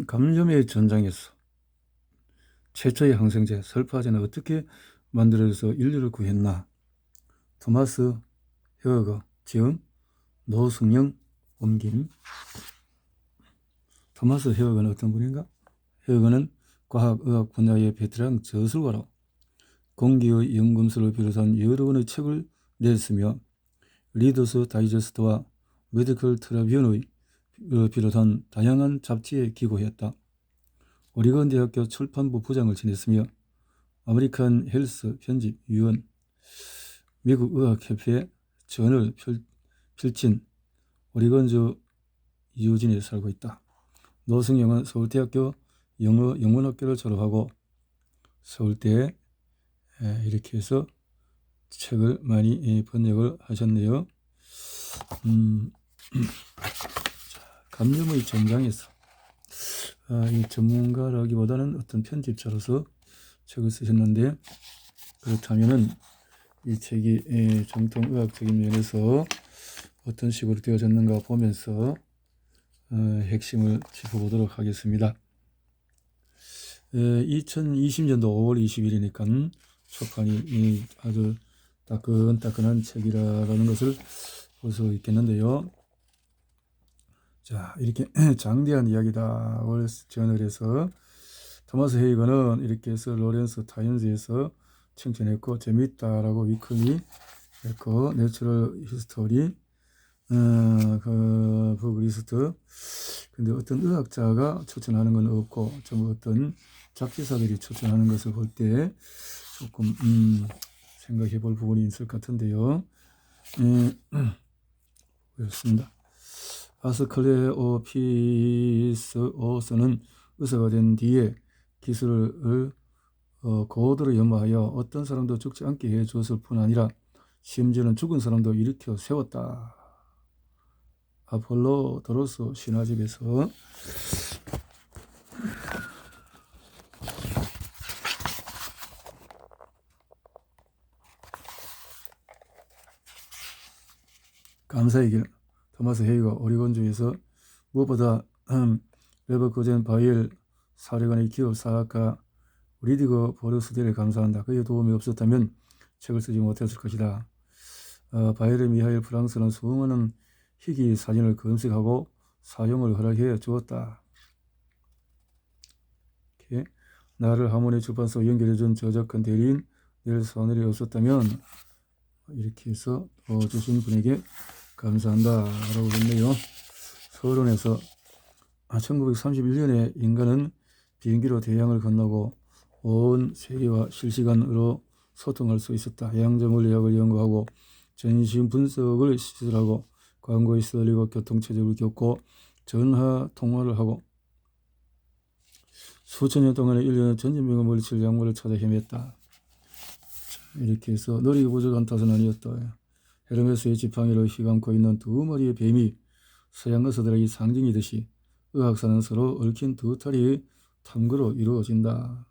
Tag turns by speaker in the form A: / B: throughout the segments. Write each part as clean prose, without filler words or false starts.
A: 감염의 전장에서 최초의 항생제 설파제는 어떻게 만들어서 인류를 구했나? 토마스 헤어거, 지음 노승영, 옮김. 토마스 헤어거는 어떤 분인가? 헤어거는 과학의학 분야의 베테랑 저술가로 공기의 연금술을 비롯한 여러 권의 책을 냈으며 리더스 다이저스트와 메디컬 트리뷴의 비롯한 다양한 잡지에 기고했다. 오리건 대학교 출판부 부장을 지냈으며 아메리칸 헬스 편집 위원, 미국 의학협회 전을 필진, 오리건주 유진에 살고 있다. 노승영은 서울대학교 영문학교를 졸업하고 서울대에 이렇게 해서 책을 많이 번역을 하셨네요. 감염의 전장에서 이 전문가라기보다는 어떤 편집자로서 책을 쓰셨는데, 그렇다면은 이 책이 정통의학적인 면에서 어떤 식으로 되어졌는가 보면서 핵심을 짚어보도록 하겠습니다. 2020년도 5월 20일이니까 초판이 아주 따끈따끈한 책이라는 것을 볼 수 있겠는데요. 자, 이렇게 장대한 이야기다를 제안을 해서 토마스 헤이거는 이렇게 해서 로렌스 타임즈에서 칭찬했고, 재미있다라고 위클리 했고, 내추럴 히스토리 그 북리스트. 근데 어떤 의학자가 추천하는 건 없고, 좀 어떤 잡지사들이 추천하는 것을 볼 때 조금 생각해 볼 부분이 있을 것 같은데요. 그렇습니다. 아스클레오피스오스는 의사가 된 뒤에 기술을 고도로 연마하여 어떤 사람도 죽지 않게 해주었을 뿐 아니라 심지어는 죽은 사람도 일으켜 세웠다. 아폴로도로스 신화집에서 감사의 길, 토마스 헤이거, 오리곤주에서 무엇보다 레버쿠젠 바이엘 사령관의 기업 사학가 리디거 보르스델에 감사한다. 그의 도움이 없었다면 책을 쓰지 못했을 것이다. 바이엘 미하일 프랑스는 수많은 희귀 사진을 검색하고 사용을 허락해 주었다. 이렇게 나를 하모니 출판소 연결해준 저작권 대리인 넬선이 없었다면, 이렇게 해서 주신 분에게 감사한다 라고 했네요. 서론에서 1931년에 인간은 비행기로 대양을 건너고 온 세계와 실시간으로 소통할 수 있었다. 해양적 물리학을 연구하고 전신 분석을 시술하고 광고에 시달리고 교통체적을 겪고 전화 통화를 하고 수천 년 동안의 인류는 전진병을 물리칠 약물을 찾아 헤맸다. 이렇게 해서 노력이 부족한 탓은 아니었다. 헤르메스의 지팡이를 휘감고 있는 두 마리의 뱀이 서양 의사들에게 상징이듯이 의학사는 서로 얽힌 두 다리의 탐구로 이루어진다.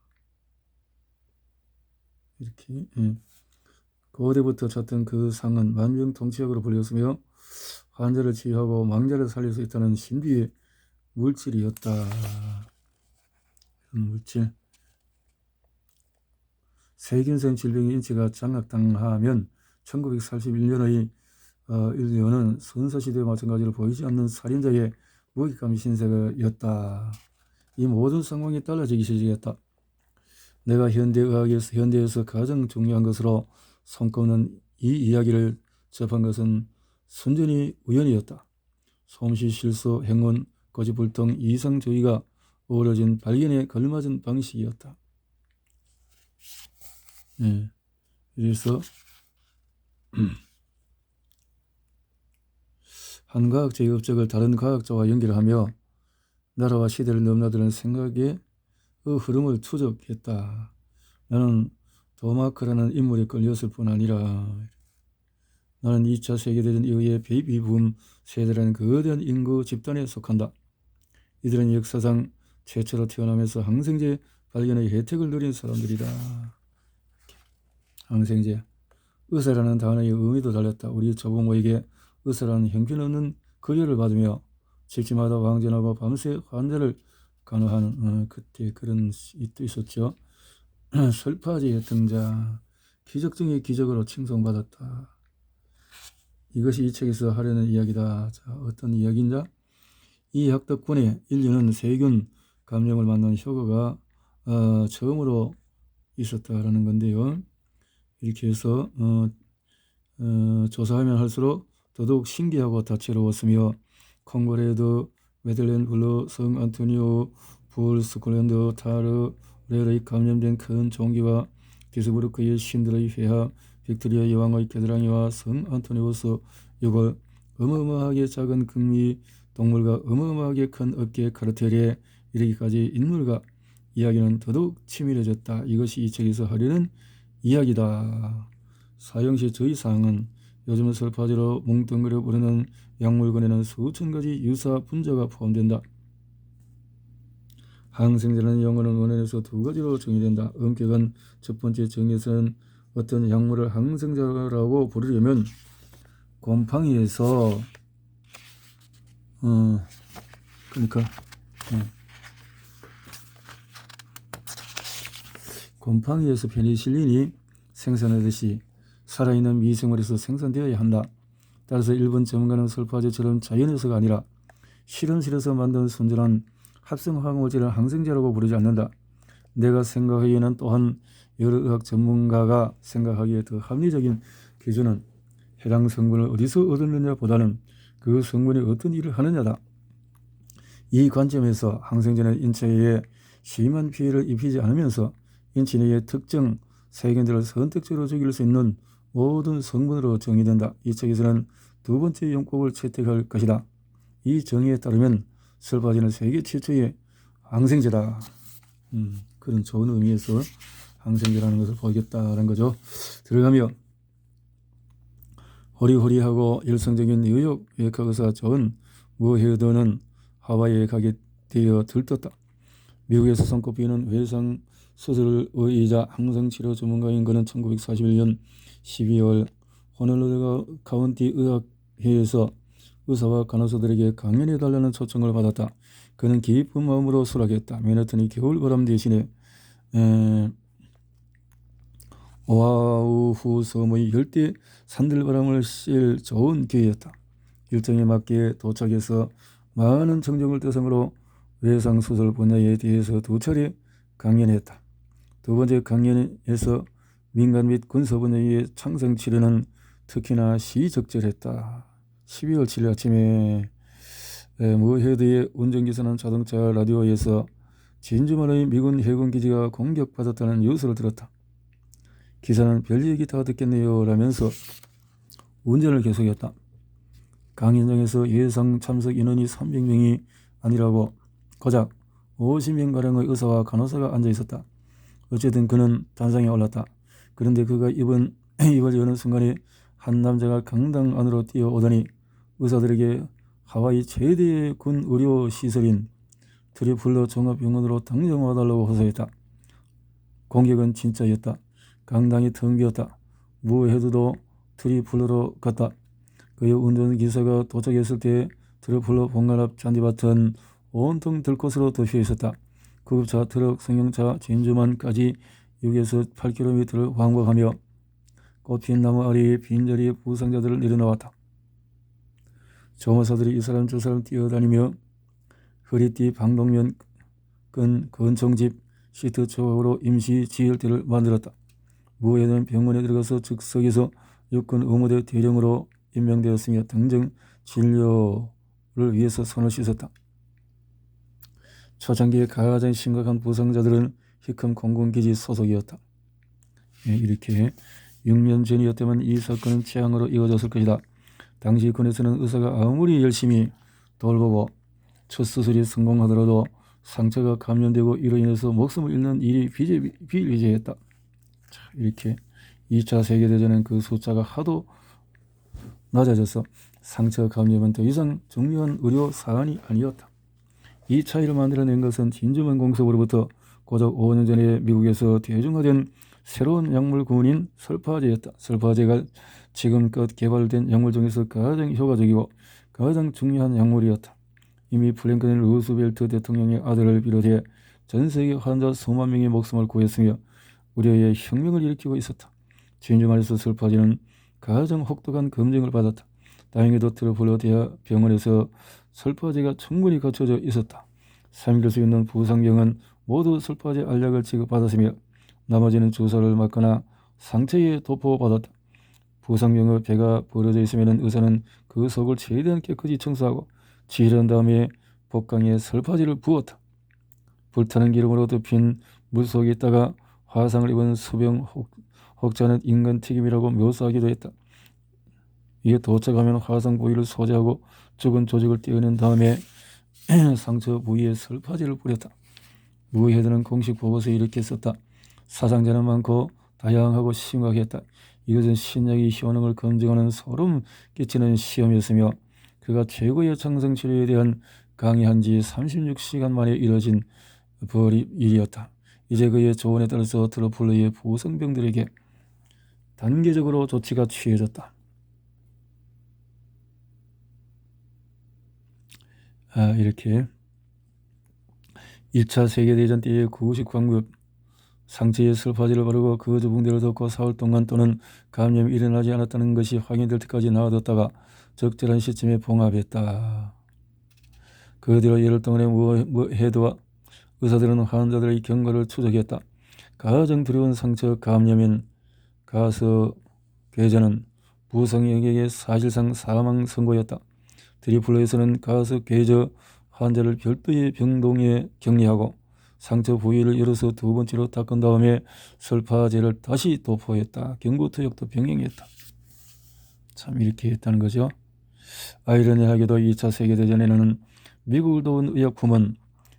A: 이렇게 고대부터 찾던 그 상은 만병통치약으로 불렸으며 환자를 치유하고 망자를 살릴 수 있다는 신비의 물질이었다. 이런 물질. 세균성 질병의 인체가 장악당하면 1941년의 인류는 선사시대와 마찬가지로 보이지 않는 살인자의 무기감이 신세였다. 이 모든 상황이 달라지기 시작했다. 내가 현대에서 가장 중요한 것으로 손꼽는 이 이야기를 접한 것은 순전히 우연이었다. 솜씨, 실수, 행운, 고집불통, 이상주의가 어우러진 발견에 걸맞은 방식이었다. 그래서 한 과학자의 업적을 다른 과학자와 연결하며 나라와 시대를 넘나드는 생각의 흐름을 추적했다. 나는 도마크라는 인물에 끌렸을 뿐 아니라 나는 2차 세계대전 이후의 베이비붐 세대라는 거대한 인구 집단에 속한다. 이들은 역사상 최초로 태어나면서 항생제 발견의 혜택을 누린 사람들이다. 항생제. 의사라는 단어의 의미도 달렸다. 우리 조부모에게 의사라는 형편없는 거려를 받으며 집집마다 왕전하고 밤새 환자를 간호하는 그때 그런 일도 있었죠. 설파제의 등장, 기적 중의 기적으로 칭송받았다. 이것이 이 책에서 하려는 이야기다. 자, 어떤 이야기인가? 이 약 덕분에 인류는 세균 감염을 막는 효과가 처음으로 있었다라는 건데요. 이렇게 해서 조사하면 할수록 더더욱 신기하고 다채로웠으며 콩고레드, 메들렌 블루, 성 안토니오, 불, 스콜랜드, 타르, 레레이 감염된 큰 종기와 비스부르크의 신들의 회하, 빅토리아 여왕의 겨드랑이와 성 안토니우스 요걸 어마어마하게 작은 극미 동물과 어마어마하게 큰 어깨 카르텔에 이르기까지 인물과 이야기는 더더욱 치밀해졌다. 이것이 이 책에서 하려는 이야기다. 사형시 주의사항은 요즘 설파제로 뭉뚱그려 부르는 약물군에는 수천 가지 유사 분자가 포함된다. 항생제라는 용어는 원어에서 두 가지로 정의된다. 엄격한 첫 번째 정의에서는 어떤 약물을 항생제라고 부르려면 곰팡이에서 곰팡이에서 페니실린이 생산하듯이 살아있는 미생물에서 생산되어야 한다. 따라서 일본 전문가는 설파제처럼 자연에서가 아니라 실험실에서 만든 순전한 합성화학물질을 항생제라고 부르지 않는다. 내가 생각하기에는 또한 여러 의학 전문가가 생각하기에 더 합리적인 기준은 해당 성분을 어디서 얻었느냐 보다는 그 성분이 어떤 일을 하느냐다. 이 관점에서 항생제는 인체에 심한 피해를 입히지 않으면서 인체 내의 특정 세균들을 선택적으로 죽일 수 있는 모든 성분으로 정의된다. 이 책에서는 두 번째 용법을 채택할 것이다. 이 정의에 따르면 설파제는 세계 최초의 항생제다. 그런 좋은 의미에서 항생제라는 것을 보이겠다는 거죠. 들어가며 호리호리하고 열성적인 뉴욕 외과 의사 존 무헤더는 하와이에 가게 되어 들떴다. 미국에서 손꼽히는 외상 수술의이자 항생치료 전문가인 그는 1941년 12월 호놀룰루 카운티 의학회에서 의사와 간호사들에게 강연해달라는 초청을 받았다. 그는 기쁜 마음으로 수락했다. 맨하튼의 겨울바람 대신에 오아후 섬의 열대 산들바람을 쐴 좋은 기회였다. 일정에 맞게 도착해서 많은 청중을 대상으로 외상수술 분야에 대해서 두 차례 강연했다. 두 번째 강연에서 민간 및 군사 분야의 창성치료는 특히나 시적절했다. 12월 7일 아침에 무헤드의 운전기사는 자동차 라디오에서 진주만의 미군 해군기지가 공격받았다는 뉴스를 들었다. 기사는 별 얘기 다 듣겠네요 라면서 운전을 계속했다. 강연장에서 예상 참석 인원이 300명이 아니라고 고작 50명가량의 의사와 간호사가 앉아있었다. 어쨌든 그는 단상에 올랐다. 그런데 그가 입을 여는 순간에 한 남자가 강당 안으로 뛰어오더니 의사들에게 하와이 최대의 군 의료 시설인 트리플러 종합병원으로 당장 와달라고 호소했다. 공격은 진짜였다. 강당이 텅 비었다. 무헤드도 트리플러로 갔다. 그의 운전기사가 도착했을 때 트리플러 본관 앞 잔디밭은 온통 들꽃으로 덮여 있었다. 구급차, 트럭, 승용차, 진주만까지 6에서 8km를 왕복하며 꽃핀 나무 아래에 빈자리에 부상자들을 내려놓았다. 조무사들이 이 사람 저 사람 뛰어다니며 허리띠 방독면 끈 건총집 시트 조각으로 임시 지혈대를 만들었다. 무에는 병원에 들어가서 즉석에서 육군 의무대 대령으로 임명되었으며 당장 진료를 위해서 손을 씻었다. 초창기에 가장 심각한 부상자들은 히컴 공군기지 소속이었다. 이렇게 6년 전이었다면 이 사건은 재앙으로 이어졌을 것이다. 당시 군에서는 의사가 아무리 열심히 돌보고 첫 수술이 성공하더라도 상처가 감염되고 이로 인해서 목숨을 잃는 일이 비일비재했다. 이렇게 2차 세계대전은 그 숫자가 하도 낮아져서 상처 감염은 더 이상 중요한 의료 사안이 아니었다. 이 차이를 만들어낸 것은 진주만 공섭으로부터 고작 5년 전에 미국에서 대중화된 새로운 약물군인 설파제였다. 설파제가 지금껏 개발된 약물 중에서 가장 효과적이고 가장 중요한 약물이었다. 이미 프랭클린 루스벨트 대통령의 아들을 비롯해 전 세계 환자 수만 명의 목숨을 구했으며 우려의 혁명을 일으키고 있었다. 진주만에서 설파제는 가장 혹독한 검증을 받았다. 다행히도 트러플러 대학병원에서 설파제가 충분히 갖춰져 있었다. 3일 수 있는 부상병은 모두 설파제 알약을 지급받았으며 나머지는 주사를 맞거나 상처에 도포받았다. 부상병의 배가 벌어져 있으면 의사는 그 속을 최대한 깨끗이 청소하고 치료한 다음에 복강에 설파제를 부었다. 불타는 기름으로 덮인 물 속에 있다가 화상을 입은 수병 혹자는 인간 튀김이라고 묘사하기도 했다. 이에 도착하면 화상 부위를 소재하고 죽은 조직을 떼어낸 다음에 상처 부위에 설파제를 뿌렸다. 무헤드는 공식 보고서에 이렇게 썼다. 사상자는 많고 다양하고 심각했다. 이것은 신약의 효능을 검증하는 소름 끼치는 시험이었으며 그가 최고의 장성치료에 대한 강의한 지 36시간 만에 이뤄진 일이었다. 이제 그의 조언에 따라서 트러플러의 부상병들에게 단계적으로 조치가 취해졌다. 이렇게 1차 세계대전 때의 구식 광급 상처에 설파제를 바르고 그 붕대를 덮고 4월 동안 또는 감염이 일어나지 않았다는 것이 확인될 때까지 놔뒀다가 적절한 시점에 봉합했다. 그 뒤로 열흘 동안의 헤드와 의사들은 환자들의 경과를 추적했다. 가장 두려운 상처 감염인 가서 괴전은 부상에게 사실상 사망 선고였다. 트리플러에서는 가서 괴저 환자를 별도의 병동에 격리하고 상처 부위를 열어서 두 번째로 닦은 다음에 설파제를 다시 도포했다. 경고투약도 병행했다. 참 이렇게 했다는 거죠. 아이러니하게도 2차 세계대전에는 미국을 도운 의약품은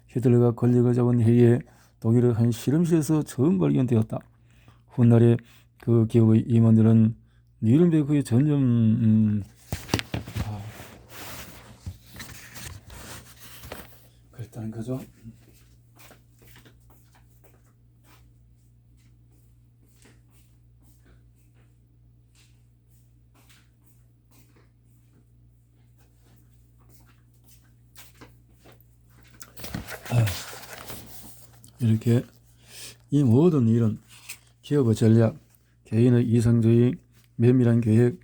A: 히틀러가 권력을 잡은 해에 독일의 한 실험실에서 처음 발견되었다. 훗날에 그 기업의 임원들은 뉘른베르크에 점점 그랬다는 거죠. 이렇게 이 모든 일은 기업의 전략, 개인의 이상주의, 면밀한 계획,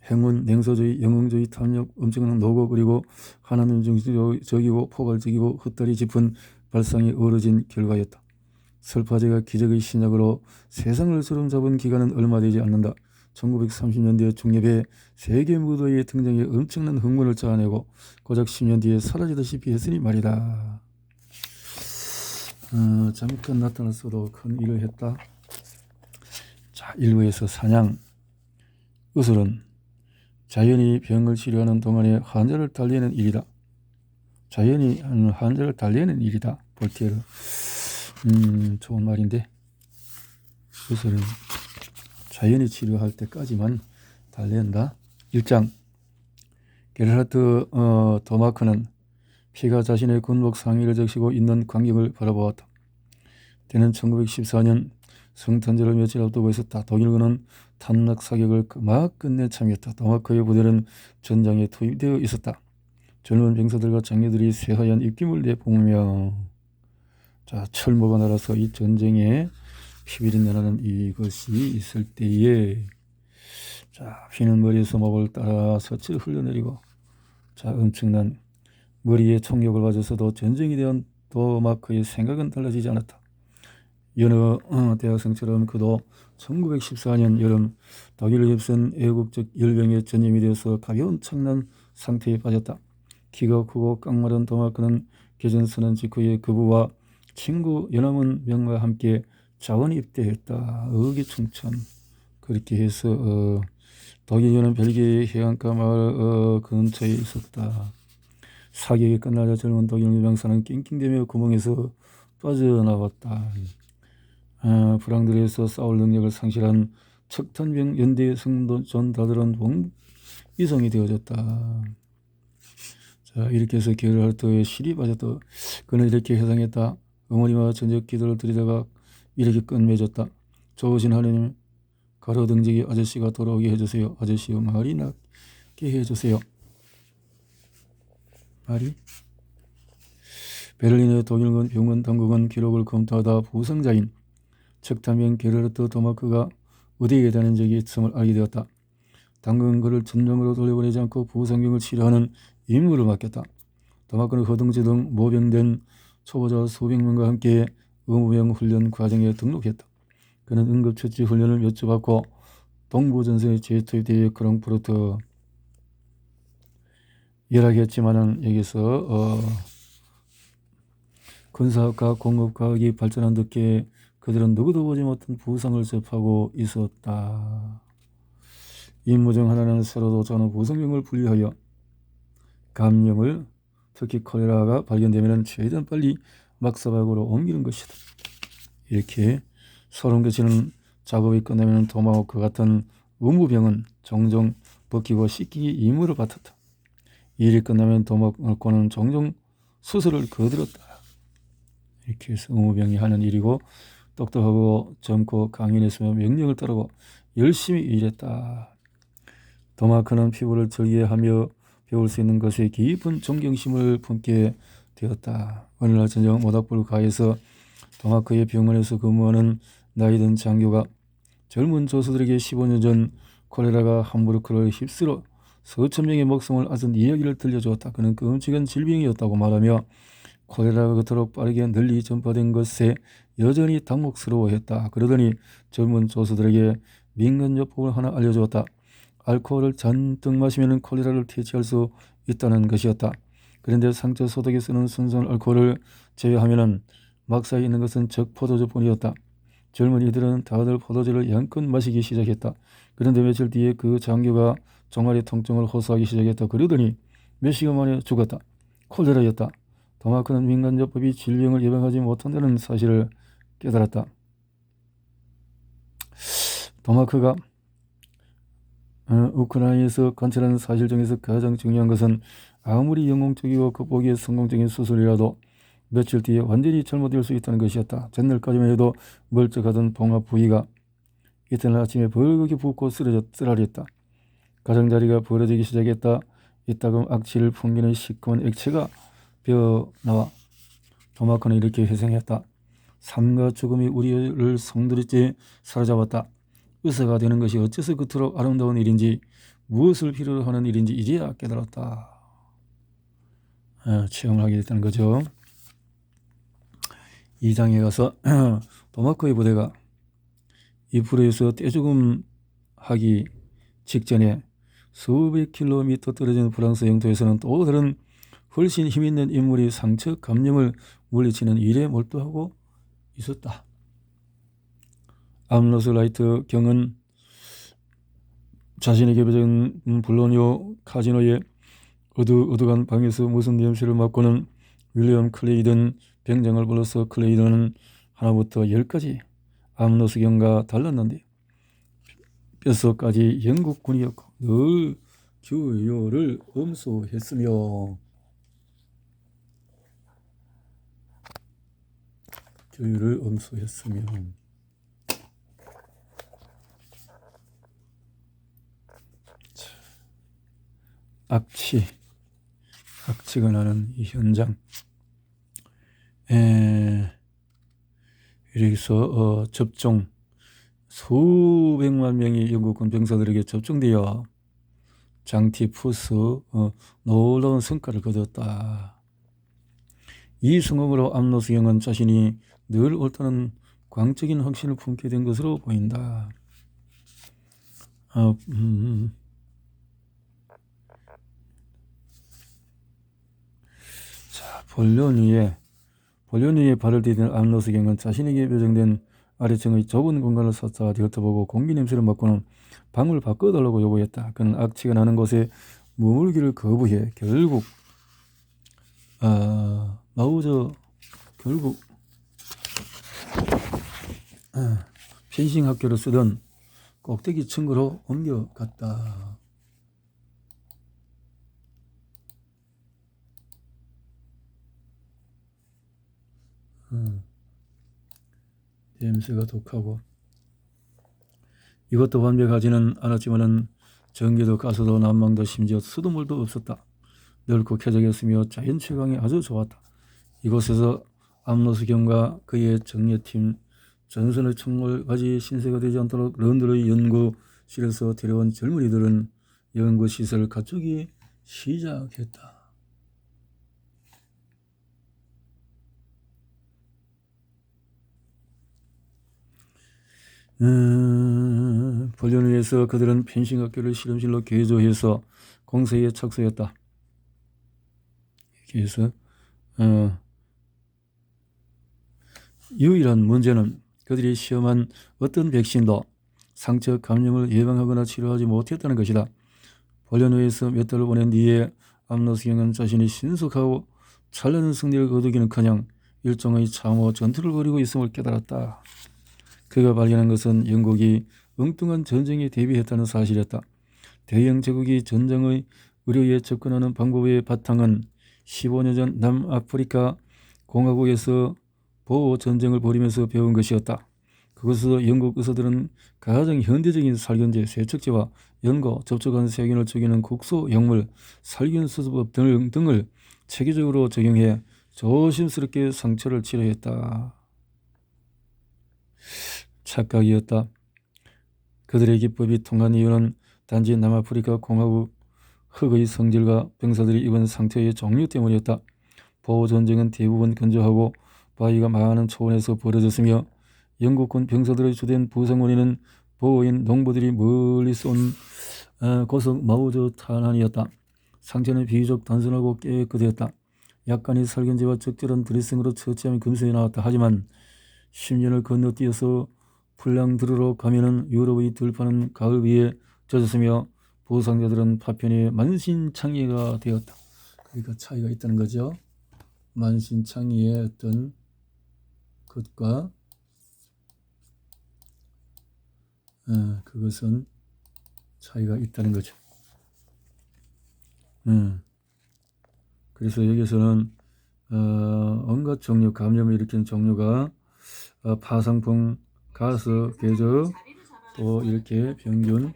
A: 행운, 냉소주의, 영웅주의, 탐욕, 엄청난 노고, 그리고 하나님중적이고 포괄적이고 헛다리 짚은 발상이 어우러진 결과였다. 설파제가 기적의 신약으로 세상을 주름잡은 기간은 얼마 되지 않는다. 1930년대 중엽에 세계 무도의 등장에 엄청난 흥분을 자아내고 고작 10년 뒤에 사라지다시피 했으니 말이다. 잠깐 나타났어도 큰 일을 했다. 자, 1부에서 사냥. 의술은 자연이 병을 치료하는 동안에 환자를 달래는 일이다. 자연이 환자를 달래는 일이다. 볼티에르. 좋은 말인데, 의술은 자연이 치료할 때까지만 달랜다. 1장. 게르하트 도마크는 피가 자신의 군복 상의를 적시고 있는 광경을 바라보았다. 때는 1914년 성탄절을 며칠 앞두고 있었다. 독일군은 탄낙 사격을 막 끝내 참였다. 도마크의 부대는 전장에 투입되어 있었다. 젊은 병사들과 장녀들이 새하얀 입김을 내뿜으며 철모가 날아서 이 전쟁에 피비린내 나는 이것이 있을 때에 휘는 머리에서 목을 따라 서슬 흘러내리고 엄청난 머리에 총력을 가져서도 전쟁에 대한 도마크의 생각은 달라지지 않았다. 여느 대학생처럼 그도 1914년 여름 독일을 휩쓴 애국적 열병에 전염이 되어서 가벼운 창난 상태에 빠졌다. 키가 크고 깡마른 도마크는 개전선언 직후에 그부와 친구 연합원 명과 함께 자원 입대했다. 의기충천. 그렇게 해서 독일군은 벨기에의 해안가 마을 근처에 있었다. 사격이 끝나자 젊은 독일 병사는 낑낑대며 구멍에서 빠져나왔다. 프랑들에서 싸울 능력을 상실한 척탄병 연대 생존자들은 이성이 되어졌다. 이렇게 해서 게르하르트의 실이 빠졌다. 그는 이렇게 회상했다. 어머니와 저녁 기도를 드리다가 이렇게 끝맺었다. 좋으신 하나님, 가로등지기 아저씨가 돌아오게 해주세요. 아저씨여 말이 낫게 해주세요. 말이 베를린의 독일 병원 당국은 기록을 검토하다 부상자인 척타명 게르르트 도마크가 의대에 다닌 적이 있음을 알게 되었다. 당국은 그를 전장으로 돌려보내지 않고 부상병을 치료하는 임무를 맡겼다. 도마크는 허둥지 등 모병된 초보자 수백 명과 함께 의무병 훈련 과정에 등록했다. 그는 응급처치 훈련을 몇 주 받고 동부전선에 재투입되어 크랑푸르트 이야기했지만은 여기서 군사학과 공업과학이 발전한 덕에 그들은 누구도 보지 못한 부상을 접하고 있었다. 임무 중 하나는 새로 도착하는 부상병을 분리하여 감염을, 특히 콜레라가 발견되면 최대한 빨리 막사박으로 옮기는 것이다. 이렇게 소름 끼치는 작업이 끝나면 도마호크 같은 의무병은 종종 벗기고 씻기기 임무를 맡았다. 일이 끝나면 도마호크는 종종 수술을 거들었다. 이렇게 해서 의무병이 하는 일이고, 똑똑하고 젊고 강인했으며 명령을 따르고 열심히 일했다. 도마크는 피부를 절개하며 배울 수 있는 것에 깊은 존경심을 품게 되었다. 어느 날 저녁 모닥불 가에서 도마크의 병원에서 근무하는 나이든 장교가 젊은 조수들에게 15년 전 콜레라가 함부르크를 휩쓸어 수천 명의 목숨을 앗은 이야기를 들려주었다. 그는 끔찍한 질병이었다고 말하며 콜레라가 그토록 빠르게 널리 전파된 것에 여전히 당혹스러워했다. 그러더니 젊은 조수들에게 민간요법을 하나 알려주었다. 알코올을 잔뜩 마시면 콜레라를 퇴치할 수 있다는 것이었다. 그런데 상처 소독에 쓰는 순수한 알코올을 제외하면 막사에 있는 것은 적 포도주뿐이었다. 젊은이들은 다들 포도주를 양껏 마시기 시작했다. 그런데 며칠 뒤에 그 장교가 종아리 통증을 호소하기 시작했다. 그러더니 몇 시간 만에 죽었다. 콜레라였다. 도마크는 민간요법이 질병을 예방하지 못한다는 사실을 깨달았다. 도마크가 우크라이나에서 관찰하는 사실 중에서 가장 중요한 것은 아무리 영웅적이고 극복에 성공적인 수술이라도 며칠 뒤에 완전히 잘못될 수 있다는 것이었다. 전날까지만 해도 멀쩡하던 봉합 부위가 이튿날 아침에 벌겋게 붓고 쓰라렸다. 가장자리가 벌어지기 시작했다. 이따금 악취를 풍기는 시커먼 액체가 배어나와 도마크는 이렇게 회생했다. 삶과 죽음이 우리를 성들었지 사로잡았다. 의사가 되는 것이 어째서 그토록 아름다운 일인지, 무엇을 필요로 하는 일인지 이제야 깨달았다. 체험을 하게 됐다는 거죠. 2장에 가서 도마크의 부대가 이프로에서 떼죽음 하기 직전에 수백 킬로미터 떨어진 프랑스 영토에서는 또 다른 훨씬 힘있는 인물이 상처 감염을 물리치는 일에 몰두하고 있었다. 암로스 라이트 경은 자신에게 배정된 블로니오 카지노의 어두어두한 방에서 무슨 냄새를 맡고는 윌리엄 클레이든 병장을 불러서 클레이든은 하나부터 10까지 암로스 경과 달랐는데 뼛속까지 영국군이었고 늘 규율을 엄수했으며 악취가 나는 이 현장. 여기서 접종 수백만 명의 영국군 병사들에게 접종되어 장티푸스 놀라운 성과를 거뒀다. 이 성공으로 암로스 경은 자신이 늘 옳다는 광적인 확신을 품게 된 것으로 보인다. 자, 본련 위에 발을 디딘 암로스 경은 자신에게 배정된 아래층의 좁은 공간을 샅샅이 훑어보고 공기 냄새를 맡고는 방을 바꿔달라고 요구했다. 그는 악취가 나는 곳에 머물기를 거부해 결국 펜싱 학교를 쓰던 꼭대기 층으로 옮겨갔다. 냄새가 독하고 이것도 완벽하지는 않았지만은 전기도 가스도 난방도 심지어 수돗물도 없었다. 넓고 쾌적했으며 자연 채광이 아주 좋았다. 이곳에서 암노수경과 그의 정예팀 전선의 총을 가지 신세가 되지 않도록 런던의 연구실에서 데려온 젊은이들은 연구시설을 갖추기 시작했다. 훈련을 위해서 그들은 펜싱학교를 실험실로 개조해서 공세에 착수했다. 그래서 유일한 문제는 그들이 시험한 어떤 백신도 상처 감염을 예방하거나 치료하지 못했다는 것이다. 훈련 후에서 몇 달을 보낸 뒤에 암노수경은 자신이 신속하고 찬란한 승리를 거두기는커녕 일종의 참호 전투를 벌이고 있음을 깨달았다. 그가 발견한 것은 영국이 엉뚱한 전쟁에 대비했다는 사실이었다. 대영 제국이 전쟁의 의료에 접근하는 방법의 바탕은 15년 전 남아프리카 공화국에서 보호 전쟁을 벌이면서 배운 것이었다. 그것에서 영국 의사들은 가장 현대적인 살균제, 세척제와 연고, 접촉한 세균을 죽이는 국소 약물, 살균 수술법 등을 체계적으로 적용해 조심스럽게 상처를 치료했다. 착각이었다. 그들의 기법이 통한 이유는 단지 남아프리카 공화국 흑의 성질과 병사들이 입은 상처의 종류 때문이었다. 보호전쟁은 대부분 건조하고 바위가 많은 초원에서 벌어졌으며 영국군 병사들의 주된 부상 원인은 보호인 농부들이 멀리서 온 고속 마우저 탄환이었다. 상처는 비교적 단순하고 깨끗했다. 약간의 살균제와 적절한 드레싱으로 처치하면 금세 나왔다. 하지만 10년을 건너뛰어서 풀랑드르로 가면은 유럽의 들판은 가을 위에 젖었으며 부상자들은 파편이 만신창이가 되었다. 그러니까 차이가 있다는 거죠. 만신창이의 어떤 것과 그것은 차이가 있다는 거죠. 그래서 여기서는 온갖 종류 감염을 일으키는 종류가 파상풍, 가스, 궤적, 또 이렇게 병균,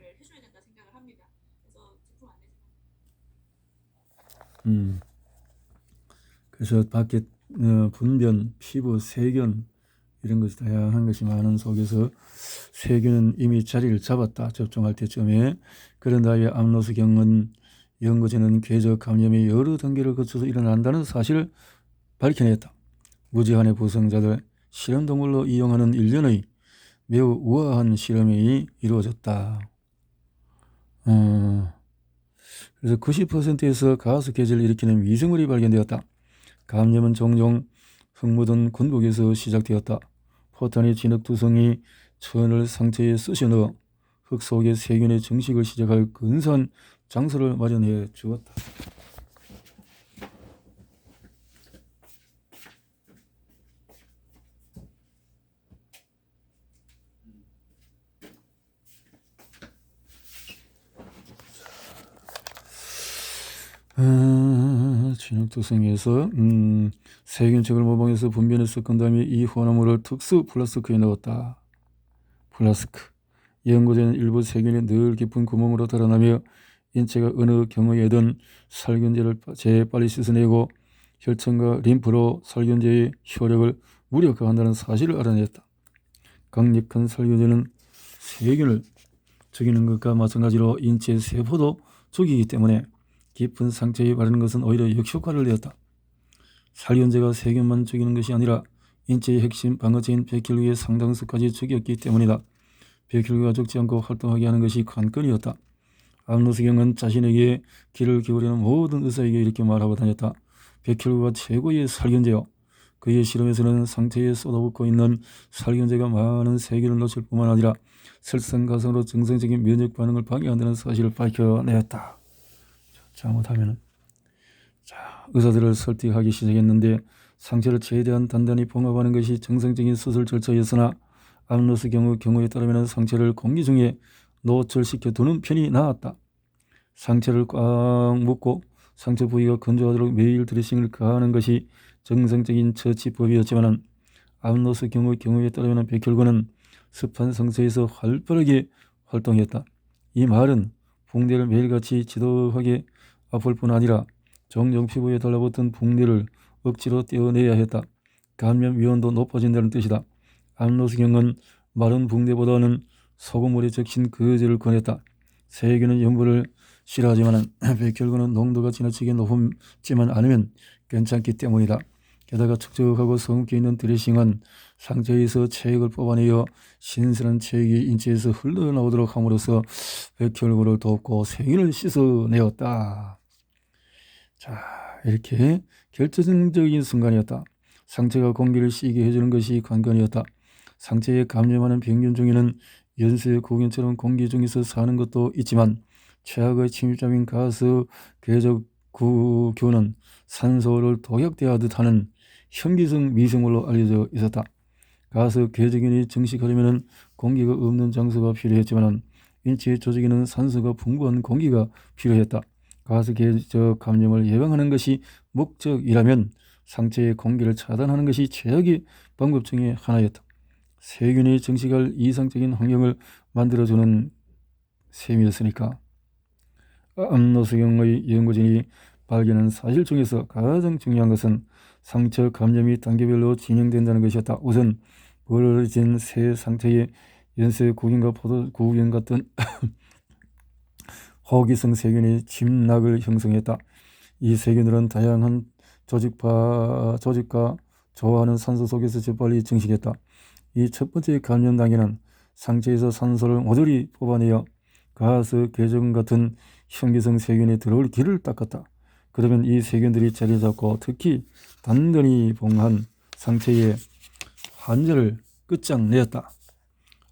A: 그래서 밖에 분변, 피부, 세균 이런 것이 다양한 것이 많은 속에서 세균은 이미 자리를 잡았다. 접종할 때쯤에. 그런 다음에 암노수경은 연구진은 궤적 감염이 여러 단계를 거쳐서 일어난다는 사실을 밝혀냈다. 무제한의 부상자들, 실험동물로 이용하는 일련의 매우 우아한 실험이 이루어졌다. 그래서 90%에서 가스 궤적을 일으키는 위생물이 발견되었다. 감염은 종종 흙 묻은 군복에서 시작되었다. 포탄의 진흙투성이 천을 상처에 쑤셔 넣어 흙 속에 세균의 정식을 시작할 근사한 장소를 마련해 주었다. 진흙투성이에서 세균책을 모방해서 분변에 섞은 다음에 이 혼합물을 특수 플라스크에 넣었다. 플라스크. 연구되는 일부 세균이 늘 깊은 구멍으로 달아나며 인체가 어느 경우에든 살균제를 재빨리 씻어내고 혈청과 림프로 살균제의 효력을 무력화한다는 사실을 알아냈다. 강력한 살균제는 세균을 죽이는 것과 마찬가지로 인체 세포도 죽이기 때문에 깊은 상처에 바르는 것은 오히려 역효과를 내었다. 살균제가 세균만 죽이는 것이 아니라 인체의 핵심 방어체인 백혈구의 상당수까지 죽였기 때문이다. 백혈구가 죽지 않고 활동하게 하는 것이 관건이었다. 암노수경은 자신에게 귀를 기울이는 모든 의사에게 이렇게 말하고 다녔다. 백혈구가 최고의 살균제요. 그의 실험에서는 상처에 쏟아붓고 있는 살균제가 많은 세균을 놓칠 뿐만 아니라 설상가상으로 정상적인 면역 반응을 방해한다는 사실을 밝혀냈다. 잘못하면 의사들을 설득하기 시작했는데 상처를 최대한 단단히 봉합하는 것이 정상적인 수술 절차였으나 암노수경의 경우에 따르면 상처를 공기 중에 노출시켜 두는 편이 나았다. 상처를 꽉 묶고 상처 부위가 건조하도록 매일 드레싱을 가하는 것이 정상적인 처치법이었지만 암노수경의 경우에 따르면 백혈구는 습한 상처에서 활발하게 활동했다. 이 말은 붕대를 매일같이 지독하게 아플 뿐 아니라 종종 피부에 달라붙은 붕대를 억지로 떼어내야 했다. 감염 위험도 높아진다는 뜻이다. 안노수경은 마른 붕대보다는 소금물에 적신 거제를 권했다. 세균은 염분을 싫어하지만 백혈구는 농도가 지나치게 높지만 않으면 괜찮기 때문이다. 게다가 촉촉하고 성기 있는 드레싱은 상처에서 체액을 뽑아내어 신선한 체액이 인체에서 흘러나오도록 함으로써 백혈구를 돕고 세균을 씻어내었다. 자, 이렇게 결정적인 순간이었다. 상처가 공기를 씻게 해주는 것이 관건이었다. 상처에 감염하는 병균 중에는 연쇄 고균처럼 공기 중에서 사는 것도 있지만 최악의 침입자인 가스 궤적균은 산소를 독약대하듯 하는 현기성 미생물로 알려져 있었다. 가스 궤적균이 증식하려면 공기가 없는 장소가 필요했지만 인체 조직에는 산소가 풍부한 공기가 필요했다. 가스 궤적 감염을 예방하는 것이 목적이라면 상처의 공기를 차단하는 것이 최악의 방법 중에 하나였다. 세균이 증식할 이상적인 환경을 만들어주는 셈이었으니까. 안노수경의 연구진이 발견한 사실 중에서 가장 중요한 것은 상처 감염이 단계별로 진행된다는 것이었다. 우선 벌어진 새 상처에 연쇄구균과 포도구균 같은 호기성 세균이 침락을 형성했다. 이 세균들은 다양한 조직과 좋아하는 산소 속에서 재빨리 증식했다. 이 첫 번째 감염 단계는 상처에서 산소를 모조리 뽑아내어 가스 궤적균 같은 현기성 세균이 들어올 길을 닦았다. 그러면 이 세균들이 자리 잡고 특히 단단히 봉한 상처에 환자를 끝장내었다.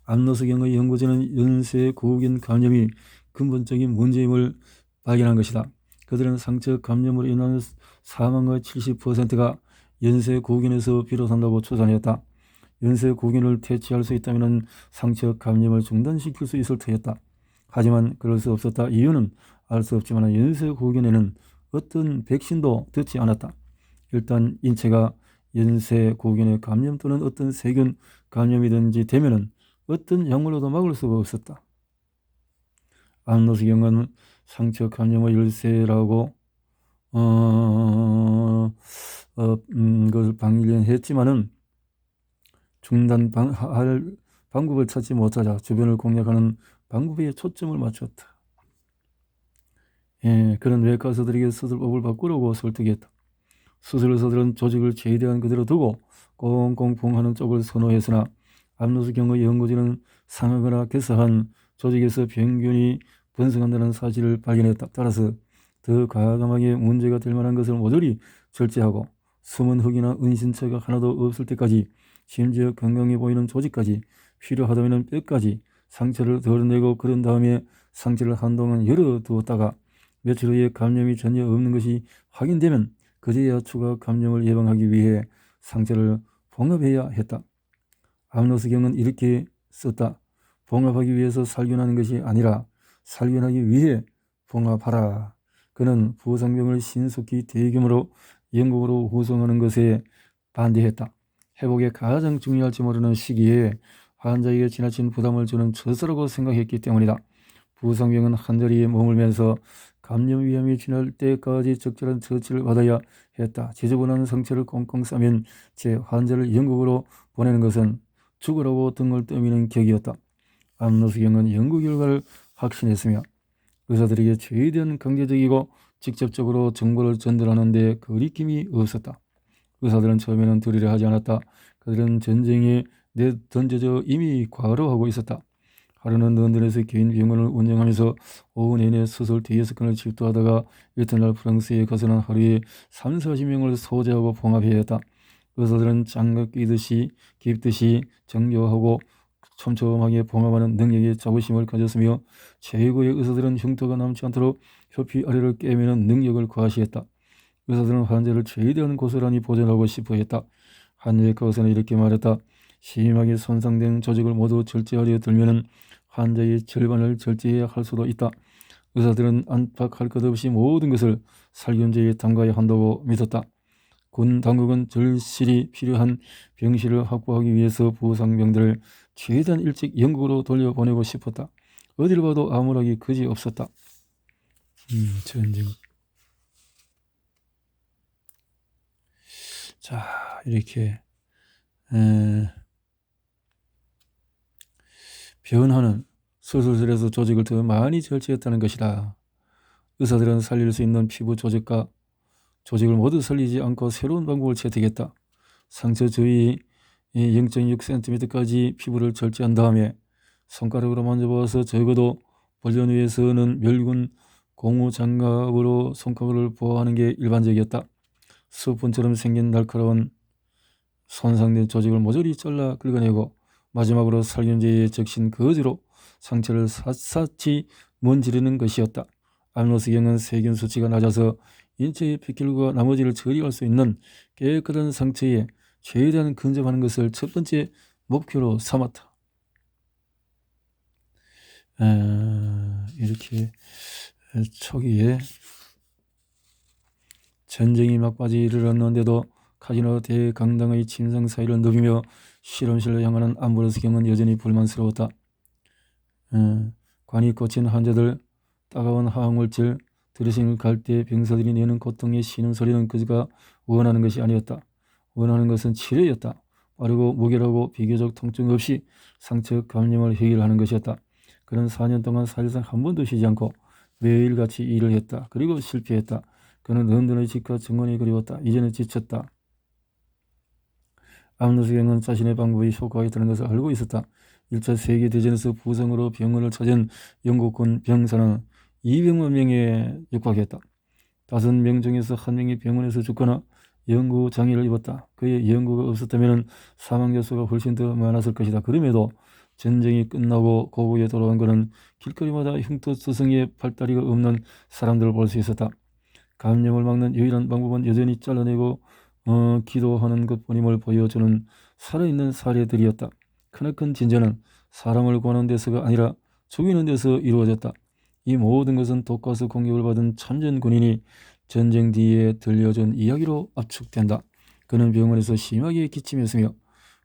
A: 안노수경의 연구진은 연쇄구균 감염이 근본적인 문제임을 발견한 것이다. 그들은 상처 감염으로 인한 사망의 70%가 연쇄구균에서 비롯한다고 추산했다. 연쇄구균을 퇴치할 수 있다면 상처 감염을 중단시킬 수 있을 터였다. 하지만 그럴 수 없었다. 이유는 알 수 없지만 연쇄구균에는 어떤 백신도 듣지 않았다. 일단 인체가 연쇄구균의 감염 또는 어떤 세균 감염이든지 되면은 어떤 약물로도 막을 수가 없었다. 안노수경은 상처 감염의 열쇠라고 그것을 방일했지만은 중단할 방법을 찾지 못하자 주변을 공략하는 방법에 초점을 맞췄다. 그런 외과 의사들에게 수술법을 바꾸라고 설득했다. 수술 의사들은 조직을 최대한 그대로 두고 꽁꽁 봉하는 쪽을 선호했으나 안노수경의 연구진은 상하거나 개사한 조직에서 병균이 번성한다는 사실을 발견했다. 따라서 더 과감하게 문제가 될 만한 것을 모조리 절제하고 숨은 흙이나 은신처가 하나도 없을 때까지, 심지어 건강해 보이는 조직까지, 필요하다면 뼈까지 상처를 덜어내고 그런 다음에 상처를 한동안 열어두었다가 며칠 후에 감염이 전혀 없는 것이 확인되면 그제야 추가 감염을 예방하기 위해 상처를 봉합해야 했다. 안노수경은 이렇게 썼다. 봉합하기 위해서 살균하는 것이 아니라 살균하기 위해 봉합하라. 그는 부상병을 신속히 대규모로 영국으로 후송하는 것에 반대했다. 회복에 가장 중요할지 모르는 시기에 환자에게 지나친 부담을 주는 처사라고 생각했기 때문이다. 부상병은 한자리에 머물면서 감염 위험이 지날 때까지 적절한 처치를 받아야 했다. 지저분한 상처를 꽁꽁 싸면 제 환자를 영국으로 보내는 것은 죽으라고 등을 떠미는 격이었다. 안노수경은 연구 결과를 확신했으며 의사들에게 최대한 강제적이고 직접적으로 정보를 전달하는 데 거리낌이 없었다. 의사들은 처음에는 들으려 하지 않았다. 그들은 전쟁에 내던져져 이미 과로하고 있었다. 하루는 런던에서 개인 병원을 운영하면서 오후 내내 수술 5건을 집도하다가 이튿날 프랑스에 가서는 하루에 3, 40명을 소재하고 봉합해야 했다. 의사들은 장갑 끼듯이 정교하고 촘촘하게 봉합하는 능력에 자부심을 가졌으며 최고의 의사들은 흉터가 남지 않도록 표피 아래를 꿰매는 능력을 과시했다. 의사들은 환자를 최대한 고스란히 보존하고 싶어 했다. 한 외과 의사는 이렇게 말했다. 심하게 손상된 조직을 모두 절제하려 들면은 환자의 절반을 절제해야 할 수도 있다. 의사들은 안팎할 것 없이 모든 것을 살균제에 담가야 한다고 믿었다. 군 당국은 절실히 필요한 병실을 확보하기 위해서 부상병들을 최대한 일찍 영국으로 돌려보내고 싶었다. 어딜 봐도 암울하기 그지없었다. 전쟁. 자, 이렇게 변화는 수술실에서 조직을 더 많이 절제했다는 것이다. 의사들은 살릴 수 있는 피부 조직과 조직을 모두 살리지 않고 새로운 방법을 채택했다. 상처 주위 0.6cm까지 피부를 절제한 다음에 손가락으로 만져보아서 적어도 벌련 위에서는 멸균 고무장갑으로 손가락을 보호하는 게 일반적이었다. 스푼처럼 생긴 날카로운 손상된 조직을 모조리 잘라 긁어내고 마지막으로 살균제에 적신 거즈로 상처를 샅샅이 문지르는 것이었다. 암로스경은 세균 수치가 낮아서 인체의 백혈과 나머지를 처리할 수 있는 깨끗한 상처에 최대한 근접하는 것을 첫 번째 목표로 삼았다. 이렇게 초기에 전쟁이 막바지 이르렀는데도 카지노 대강당의 침상 사이를 누비며 실험실로 향하는 암브로스경은 여전히 불만스러웠다. 관이 꽂힌 환자들, 따가운 화학물질, 드레싱을 갈 때 병사들이 내는 고통의 신음소리는 그가 원하는 것이 아니었다. 원하는 것은 치료였다. 빠르고 무결하고 비교적 통증 없이 상처 감염을 해결하는 것이었다. 그는 4년 동안 사실상 한 번도 쉬지 않고 매일같이 일을 했다. 그리고 실패했다. 그는 런던의 집과 정원이 그리웠다. 이제는 지쳤다. 암로스경은 자신의 방법이 효과가 있다는 것을 알고 있었다. 1차 세계대전에서 부상으로 병원을 찾은 영국군 병사는 200만 명에 육박했다. 5명 중에서 1명이 병원에서 죽거나 영구 장애를 입었다. 그의 연구가 없었다면 사망자 수가 훨씬 더 많았을 것이다. 그럼에도 전쟁이 끝나고 고국에 돌아온 그는 길거리마다 흉터투성이의 팔다리가 없는 사람들을 볼 수 있었다. 감염을 막는 유일한 방법은 여전히 잘라내고 기도하는 것뿐임을 보여주는 살아있는 사례들이었다. 크나큰 진전은 사람을 구하는 데서가 아니라 죽이는 데서 이루어졌다. 이 모든 것은 독가스 공격을 받은 참전 군인이 전쟁 뒤에 들려준 이야기로 압축된다. 그는 병원에서 심하게 기침했으며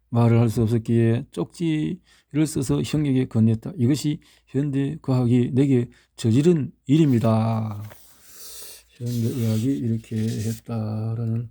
A: 말을 할 수 없었기에 쪽지를 써서 형에게 건넸다. 이것이 현대 과학이 내게 저지른 일입니다. 현대 의학이 이렇게 했다라는